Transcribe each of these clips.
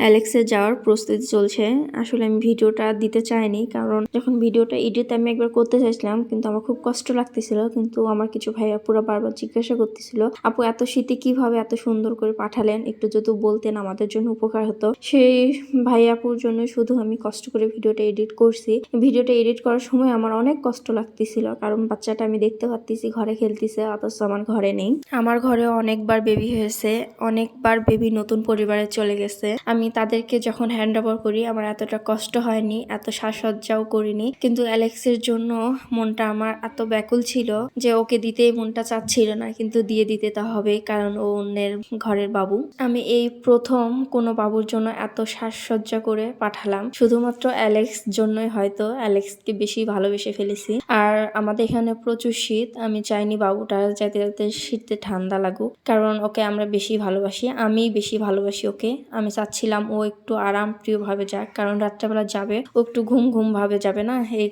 অ্যালেক্সে যাওয়ার প্রস্তুতি চলছে। আসলে আমি ভিডিওটা দিতে চাইনি, কারণ যখন ভিডিওটা এডিট আমি একবার করতে চাইছিলাম, কিন্তু আমার খুব কষ্ট লাগতেছিল। কিন্তু আমার কিছু ভাই আপুরা বারবার জিজ্ঞাসা করতেছিল, আপু এত শীতে কিভাবে এত সুন্দর করে পাঠালেন, একটু যদি বলতেন আমাদের জন্য উপকার হতো। সেই ভাই আপুর জন্য শুধু আমি কষ্ট করে ভিডিওটা এডিট করছি। ভিডিওটা এডিট করার সময় আমার অনেক কষ্ট লাগতেছিল, কারণ বাচ্চাটা আমি দেখতে পাচ্ছি ঘরে খেলতেছে, অথচ আমার ঘরে নেই। আমার ঘরে অনেকবার বেবি হয়েছে, অনেকবার বেবি নতুন পরিবারে চলে গেছে। আমি তাদেরকে যখন হ্যান্ড ওভার করি আমার এতটা কষ্ট হয়নি, এত সাজসজ্জাও করিনি। কিন্তু অ্যালেক্সের জন্য মনটা আমার এত ব্যাকুল ছিল যে ওকে দিতেই মনটা চাচ্ছিল না, কিন্তু দিয়ে দিতে তা হবে, কারণ ও অন্যের ঘরের বাবু। আমি এই প্রথম কোনো বাবুর জন্য এত সাজসজ্জা করে পাঠালাম, শুধুমাত্র অ্যালেক্স জন্যই। হয়তো অ্যালেক্সকে বেশি ভালোবেসে ফেলেছি। আর আমাদের এখানে প্রচুর শীত, আমি চাইনি বাবুটা যাতে যাতে শীতে ঠান্ডা লাগুক, কারণ ওকে আমরা বেশি ভালোবাসি, আমি বেশি ভালোবাসি ওকে। আমি চাচ্ছিলাম ও একটু আরাম প্রিয় ভাবে যাক, কারণ রাত্রেবেলা যাবে ও একটু ঘুম ঘুম ভাবে যাবে না, এই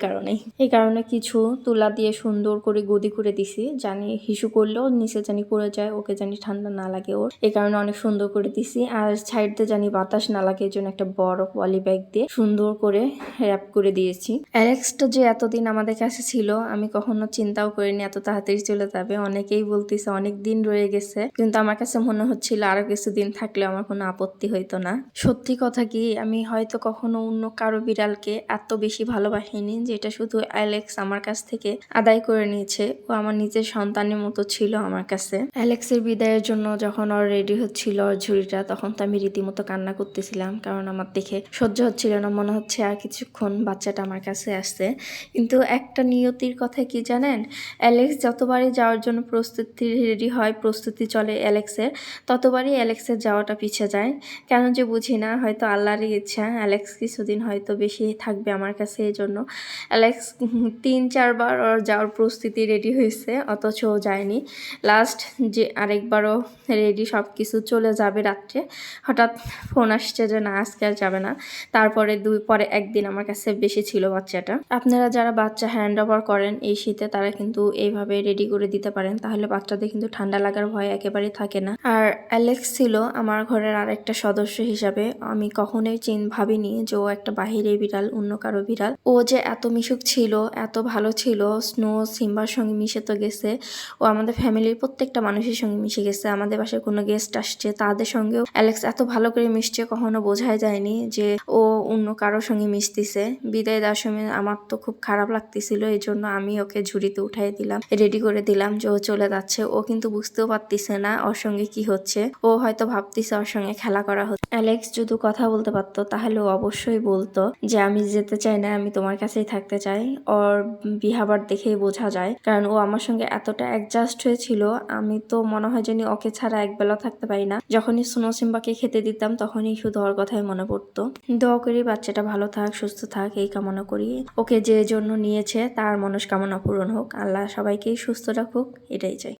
কারণে কিছু তুলা দিয়ে সুন্দর করে গদি করে দিছি, জানি হিসু করলেও নিচে জানি পড়ে যায়, ওকে জানি ঠান্ডা না লাগে ওর, এই কারণে অনেক সুন্দর করে দিছি। আর সাইডে জানি বাতাস না লাগে, এই জন্য একটা বড় পলি ব্যাগ দিয়ে সুন্দর করে র্যাপ করে দিয়েছি। অ্যালেক্সটা যে এতদিন আমাদের কাছে ছিল আমি কখনো চিন্তাও করিনি এত তাড়াতাড়ি চলে যাবে। অনেকেই বলতেছে অনেক দিন রয়ে গেছে, কিন্তু আমার কাছে মনে হচ্ছিল আরো কিছুদিন থাকলে আমার কোনো আপত্তি হইতো না। সত্যি কথা কি, আমি হয়তো কখনো অন্য কারো বিড়ালকে এত বেশি ভালোবাসিনি, যেটা শুধু অ্যালেক্স আমার কাছ থেকে আদায় করে নিয়েছে। ও আমার নিজের সন্তানের মতো ছিল আমার কাছে। অ্যালেক্সের বিদায়ের জন্য যখন ওর রেডি হচ্ছিল ওর ঝুড়িটা, তখন তো আমি রীতিমতো কান্না করতেছিলাম, কারণ আমার দেখে সহ্য হচ্ছিল না, মনে হচ্ছে আর কিছুক্ষণ বাচ্চাটা আমার কাছে আসছে। কিন্তু একটা নিয়তির কথা কি জানেন, অ্যালেক্স যতবারই যাওয়ার জন্য প্রস্তুতি রেডি হয়, প্রস্তুতি চলে অ্যালেক্সের, ততবারই অ্যালেক্সের যাওয়াটা পিছিয়ে যায়। কেন যে বুঝি না, হয়তো আল্লাহরই ইচ্ছা অ্যালেক্স কিছুদিন হয়তো বেশি থাকবে আমার কাছে। এই জন্য অ্যালেক্স 3-4 বার ওর যাওয়ার প্রস্তুতি রেডি হয়েছে, অথচ ও যায়নি। লাস্ট যে আরেকবারও রেডি, সব কিছু চলে যাবে রাত্রে, হঠাৎ ফোন আসছে যে না আজকে আর যাবে না। তারপরে পরে একদিন আমার কাছে বেশি ছিল বাচ্চাটা। আপনারা যারা বাচ্চা হ্যান্ড ওভার করেন এই শীতে, তারা কিন্তু এইভাবে রেডি করে দিতে পারেন, তাহলে বাচ্চাদের কিন্তু ঠান্ডা লাগার ভয় একেবারেই থাকে না। আর অ্যালেক্স ছিল আমার ঘরের আরেকটা সদস্য হিসাবে। আমি কখনোই ভাবিনি যে ও একটা বাহিরে বিড়াল, অন্য কারো বিড়াল। ও যে এত মিশুক ছিল, এত ভালো ছিল। স্নো সিম্বার সঙ্গে মিশে তো গেছে, ও আমাদের ফ্যামিলির প্রত্যেকটা মানুষের সঙ্গে মিশে গেছে। আমাদের বাসায় কোনো গেস্ট আসছে তাদের সঙ্গেও অ্যালেক্স এত ভালো করে মিশছে, কখনো বোঝাই যায়নি যে ও অন্য কারোর সঙ্গে মিশতেছে। বিদায় দেওয়ার সময় আমার তো খুব খারাপ লাগতেছিল, এই জন্য আমি ওকে ঝুড়িতে উঠাই দিলাম, রেডি করে দিলাম যে ও চলে যাচ্ছে। ও কিন্তু বুঝতেও পারতেছে না ওর সঙ্গে কি হচ্ছে, ও হয়তো ভাবতেছে ওর সঙ্গে খেলা করা হচ্ছে। অ্যালেক্স যদি কথা বলতে পারতো তাহলে ও অবশ্যই বলতো যে আমি যেতে চাই না, আমি তোমার কাছেই থাকতে চাই। ওর বিহেভিয়ার দেখেই বোঝা যায়, কারণ ও আমার সঙ্গে এতটা অ্যাডজাস্ট হয়েছিল। আমি তো মনে হয় জানি ওকে ছাড়া একবেলা থাকতে পারি না। যখনই স্নো সিম্বাকে খেতে দিতাম তখনই শুধু ওর কথাই মনে পড়তো। দোয়া করি বাচ্চাটা ভালো থাক, সুস্থ থাক, এই কামনা করি। ওকে যে জন্য নিয়েছে তার মনস্কামনা পূরণ হোক, আল্লাহ সবাইকেই সুস্থ রাখুক, এটাই চাই।